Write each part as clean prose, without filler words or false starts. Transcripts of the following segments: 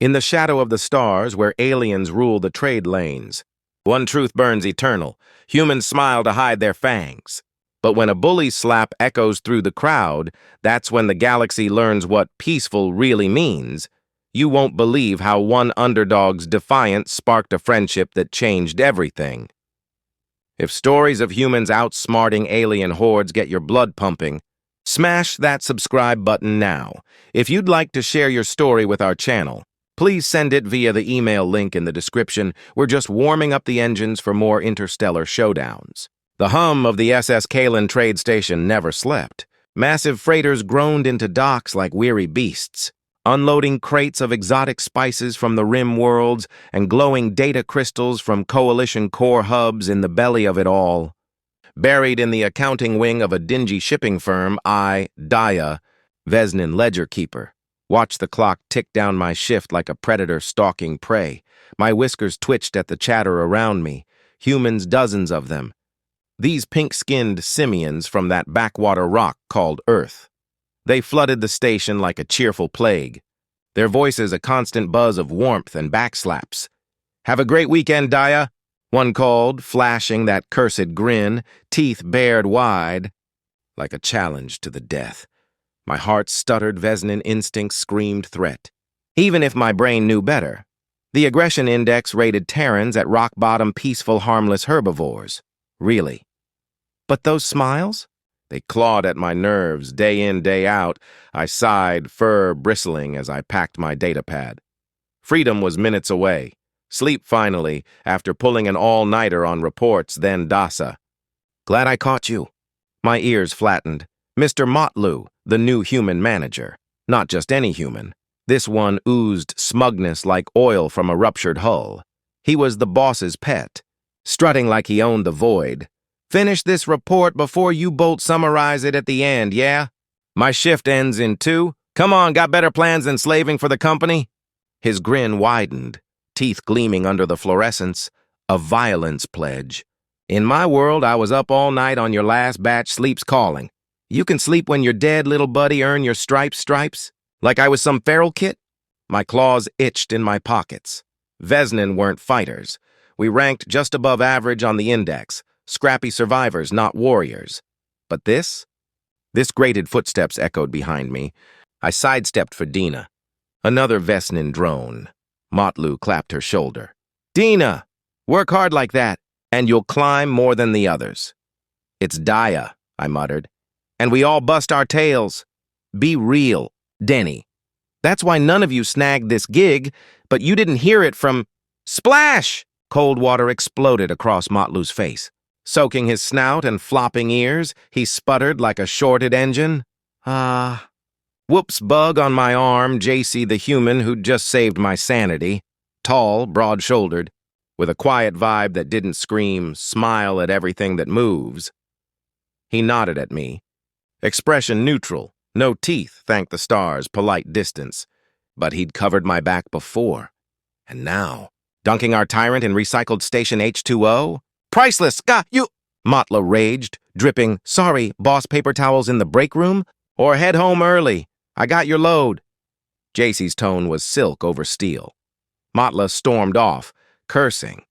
In the shadow of the stars, where aliens rule the trade lanes, one truth burns eternal. Humans smile to hide their fangs. But when a bully's slap echoes through the crowd, that's when the galaxy learns what peaceful really means. You won't believe how one underdog's defiance sparked a friendship that changed everything. If stories of humans outsmarting alien hordes get your blood pumping, smash that subscribe button now. If you'd like to share your story with our channel, please send it via the email link in the description. We're just warming up the engines for more interstellar showdowns. The hum of the SS Kalen trade station never slept. Massive freighters groaned into docks like weary beasts, unloading crates of exotic spices from the rim worlds and glowing data crystals from coalition core hubs in the belly of it all. Buried in the accounting wing of a dingy shipping firm, I, Daya, Vesnin ledger keeper, watched the clock tick down my shift like a predator stalking prey. My whiskers twitched at the chatter around me. Humans, dozens of them. These pink-skinned simians from that backwater rock called Earth. They flooded the station like a cheerful plague, their voices a constant buzz of warmth and backslaps. "Have a great weekend, Daya," one called, flashing that cursed grin, teeth bared wide, like a challenge to the death. My heart stuttered, Vesnin instinct screamed threat. Even if my brain knew better, the aggression index rated Terrans at rock-bottom peaceful harmless herbivores. Really. But those smiles? They clawed at my nerves, day in, day out. I sighed, fur bristling as I packed my datapad. Freedom was minutes away. Sleep finally, after pulling an all-nighter on reports, then Dasa. "Glad I caught you." My ears flattened. Mr. Motlu, the new human manager. Not just any human. This one oozed smugness like oil from a ruptured hull. He was the boss's pet, strutting like he owned the void. "Finish this report before you bolt summarize it at the end, yeah? My shift ends in 2. Come on, got better plans than slaving for the company?" His grin widened, teeth gleaming under the fluorescence, a violence pledge. "In my world, I was up all night on your last batch, sleep's calling. You can sleep when you're dead, little buddy, earn your stripes? Like I was some feral kit?" My claws itched in my pockets. Vesnin weren't fighters. We ranked just above average on the index. Scrappy survivors, not warriors. But this? This grated footsteps echoed behind me. I sidestepped for Dina. Another Vesnin drone. Motlu clapped her shoulder. "Dina, work hard like that, and you'll climb more than the others." "It's Daya," I muttered. "And we all bust our tails. Be real, Denny. That's why none of you snagged this gig, but you didn't hear it from—" Splash! Cold water exploded across Motlu's face. Soaking his snout and flopping ears, he sputtered like a shorted engine. Whoops bug on my arm, Jacey the human who'd just saved my sanity. Tall, broad-shouldered, with a quiet vibe that didn't scream, "Smile at everything that moves." He nodded at me. Expression neutral, no teeth, thank the stars, polite distance. But he'd covered my back before. And now, dunking our tyrant in recycled station H2O? "Priceless, you—" Motla raged, dripping, "Sorry, boss, paper towels in the break room? Or head home early. I got your load." Jacey's tone was silk over steel. Motla stormed off, cursing.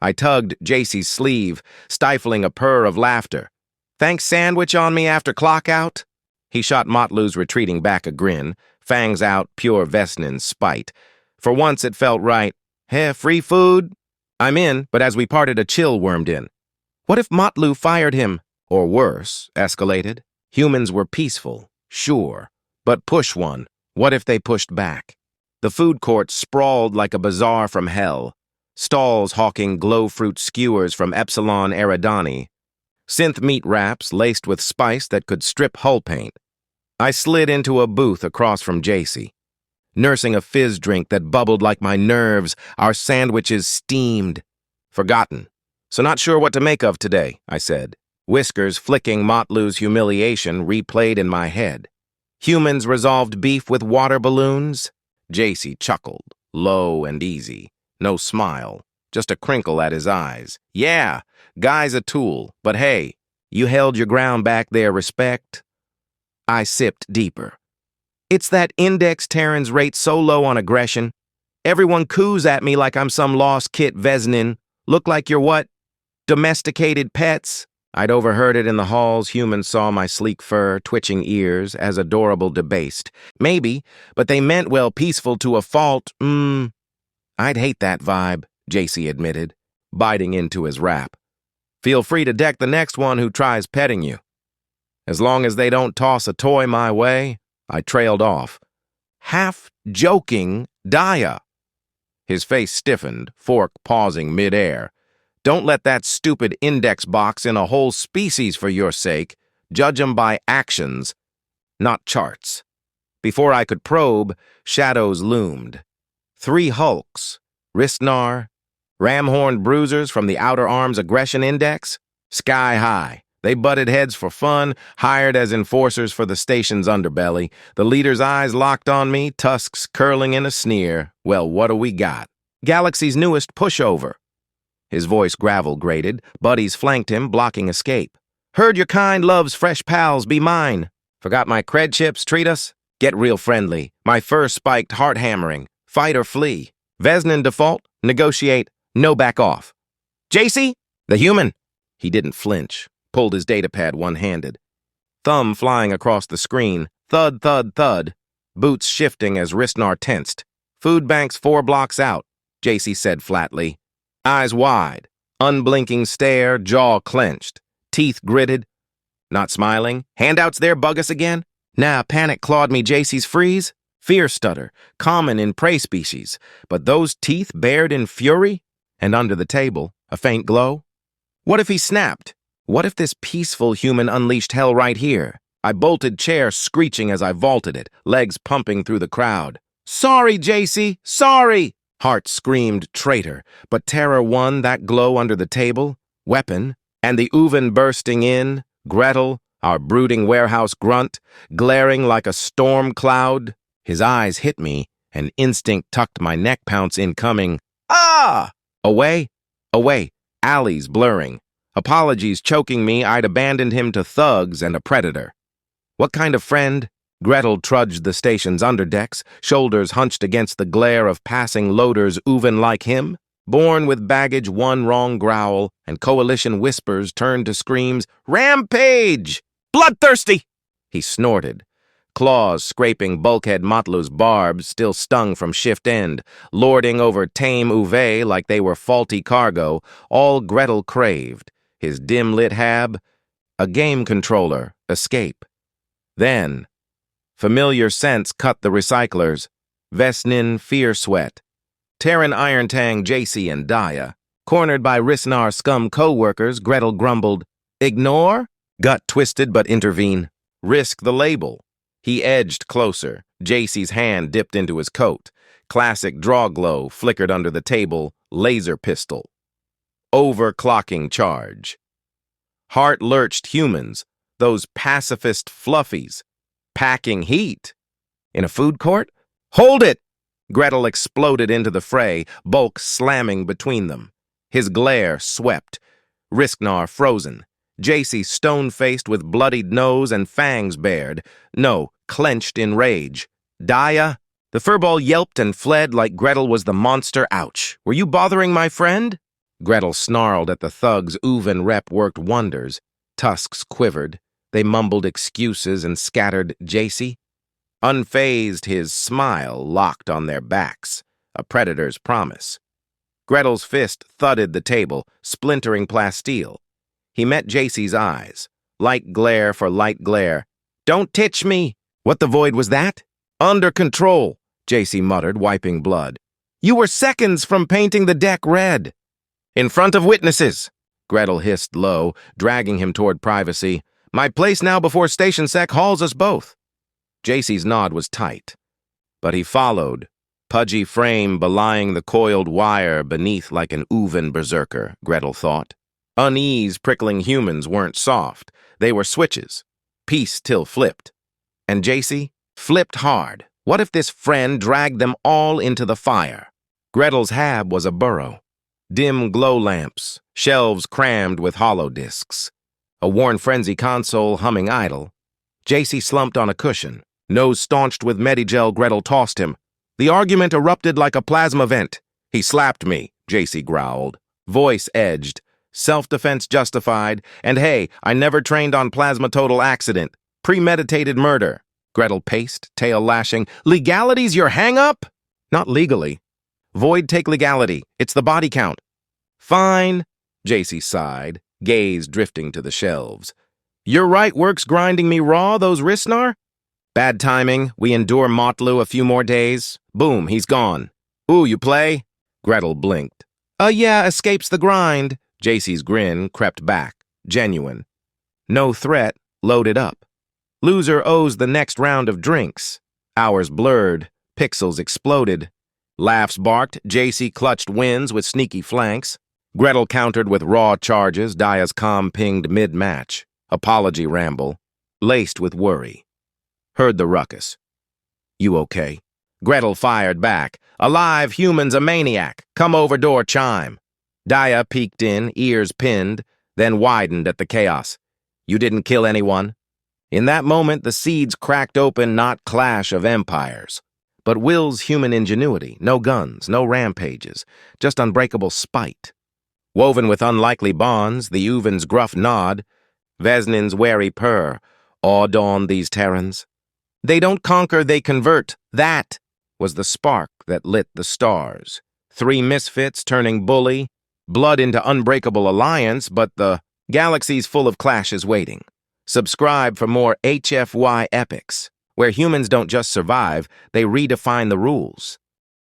I tugged Jacey's sleeve, stifling a purr of laughter. "Thanks sandwich on me after clock out?" He shot Motlu's retreating back a grin, fangs out, pure Vesnin spite. For once it felt right. Free food? I'm in, but as we parted a chill wormed in. What if Motlu fired him? Or worse, escalated? Humans were peaceful, sure. But push one. What if they pushed back? The food court sprawled like a bazaar from hell. Stalls hawking glow fruit skewers from Epsilon Eridani. Synth meat wraps laced with spice that could strip hull paint. I slid into a booth across from Jacey, nursing a fizz drink that bubbled like my nerves, our sandwiches steamed. "Forgotten. So not sure what to make of today," I said. Whiskers flicking Motlu's humiliation replayed in my head. "Humans resolved beef with water balloons?" Jacey chuckled, low and easy. No smile, just a crinkle at his eyes. "Yeah, guy's a tool, but hey, you held your ground back there, respect." I sipped deeper. "It's that index Terrans rate so low on aggression. Everyone coos at me like I'm some lost kit Vesnin. Look like you're what? Domesticated pets? I'd overheard it in the halls. Humans saw my sleek fur, twitching ears, as adorable debased. Maybe, but they meant well peaceful to a fault. I'd hate that vibe, Jacey admitted, biting into his rap. Feel free to deck the next one who tries petting you. As long as they don't toss a toy my way, I trailed off. Half joking, Daya. His face stiffened, fork pausing midair. Don't let that stupid index box in a whole species for your sake. Judge 'em by actions, not charts. Before I could probe, shadows loomed. 3 hulks, Riscnar, ram-horned bruisers from the Outer Arms Aggression Index, sky high. They butted heads for fun, hired as enforcers for the station's underbelly. The leader's eyes locked on me, tusks curling in a sneer. Well, what do we got? Galaxy's newest pushover. His voice gravel-grated. Buddies flanked him, blocking escape. Heard your kind loves fresh pals, be mine. Forgot my cred chips, treat us? Get real friendly. My fur spiked heart-hammering. Fight or flee. Vesnin default, negotiate, no back off. Jacey? The human? He didn't flinch. Pulled his datapad one-handed. Thumb flying across the screen. Thud, thud, thud. Boots shifting as Riscnar tensed. Food bank's 4 blocks out, Jacey said flatly. Eyes wide. Unblinking stare, jaw clenched. Teeth gritted. Not smiling. Handouts there bug us again? Nah, panic clawed me Jacey's freeze. Fear stutter, common in prey species. But those teeth bared in fury? And under the table, a faint glow? What if he snapped? What if this peaceful human unleashed hell right here? I bolted chair screeching as I vaulted it, legs pumping through the crowd. Sorry, Jacey, sorry! Heart screamed traitor, but terror won that glow under the table, weapon, and the Uven bursting in, Gretel, our brooding warehouse grunt, glaring like a storm cloud. His eyes hit me, and instinct tucked my neck pounce incoming. Ah! Away, away, alleys blurring. Apologies choking me, I'd abandoned him to thugs and a predator. What kind of friend? Gretel trudged the station's underdecks, shoulders hunched against the glare of passing loaders Uven like him. Born with baggage, one wrong growl, and coalition whispers turned to screams, Rampage! Bloodthirsty! He snorted. Claws scraping bulkhead Motlu's barbs still stung from shift end, lording over tame Uve like they were faulty cargo, all Gretel craved. His dim-lit hab, a game controller, escape. Then, familiar scents cut the recyclers. Vesnin fear sweat. Terran Irontang, Jacey, and Daya. Cornered by Riscnar scum coworkers, Gretel grumbled, Ignore? Gut twisted but intervene. Risk the label. He edged closer. Jacey's hand dipped into his coat. Classic draw glow flickered under the table, laser pistol. Overclocking charge. Heart-lurched humans, those pacifist fluffies, packing heat. In a food court? Hold it! Gretel exploded into the fray, bulk slamming between them. His glare swept. Riscnar frozen. Jacey stone-faced with bloodied nose and fangs bared. No, clenched in rage. Daya? The furball yelped and fled like Gretel was the monster. Ouch. Were you bothering my friend? Gretel snarled at the thugs. Uven rep worked wonders. Tusks quivered. They mumbled excuses and scattered Jacey. Unfazed, his smile locked on their backs, a predator's promise. Gretel's fist thudded the table, splintering plasteel. He met Jacey's eyes. Light glare for light glare. Don't titch me! What the void was that? Under control, Jacey muttered, wiping blood. You were seconds from painting the deck red. In front of witnesses, Gretel hissed low, dragging him toward privacy. My place now before Station Sec hauls us both. Jacey's nod was tight, but he followed, pudgy frame belying the coiled wire beneath like an Uven berserker, Gretel thought. Unease prickling humans weren't soft. They were switches. Peace till flipped. And Jacey flipped hard. What if this friend dragged them all into the fire? Gretel's hab was a burrow. Dim glow lamps, shelves crammed with hollow discs. A worn frenzy console humming idle. Jacey slumped on a cushion. Nose staunched with Medigel, Gretel tossed him. The argument erupted like a plasma vent. He slapped me, Jacey growled. Voice edged. Self-defense justified. And hey, I never trained on plasma total accident. Premeditated murder. Gretel paced, tail lashing. Legality's your hang-up? Not legally. Void take legality. It's the body count. Fine, Jacey sighed, gaze drifting to the shelves. Your right work's grinding me raw, those Riscnar? Bad timing. We endure Motlu a few more days. Boom, he's gone. Ooh, you play? Gretel blinked. Yeah, escapes the grind. Jacey's grin crept back. Genuine. No threat, loaded up. Loser owes the next round of drinks. Hours blurred. Pixels exploded. Laughs barked. Jacey clutched wins with sneaky flanks. Gretel countered with raw charges. Daya's comm pinged mid-match. Apology ramble. Laced with worry. Heard the ruckus. You okay? Gretel fired back. Alive, human's a maniac. Come over door chime. Daya peeked in, ears pinned, then widened at the chaos. You didn't kill anyone? In that moment, the seeds cracked open not clash of empires, but Will's human ingenuity. No guns, no rampages, just unbreakable spite. Woven with unlikely bonds, the Uven's gruff nod, Vesnin's wary purr, awed on these Terrans. They don't conquer, they convert. That was the spark that lit the stars. 3 misfits turning bully, blood into unbreakable alliance, but the galaxy's full of clashes waiting. Subscribe for more HFY epics, where humans don't just survive, they redefine the rules.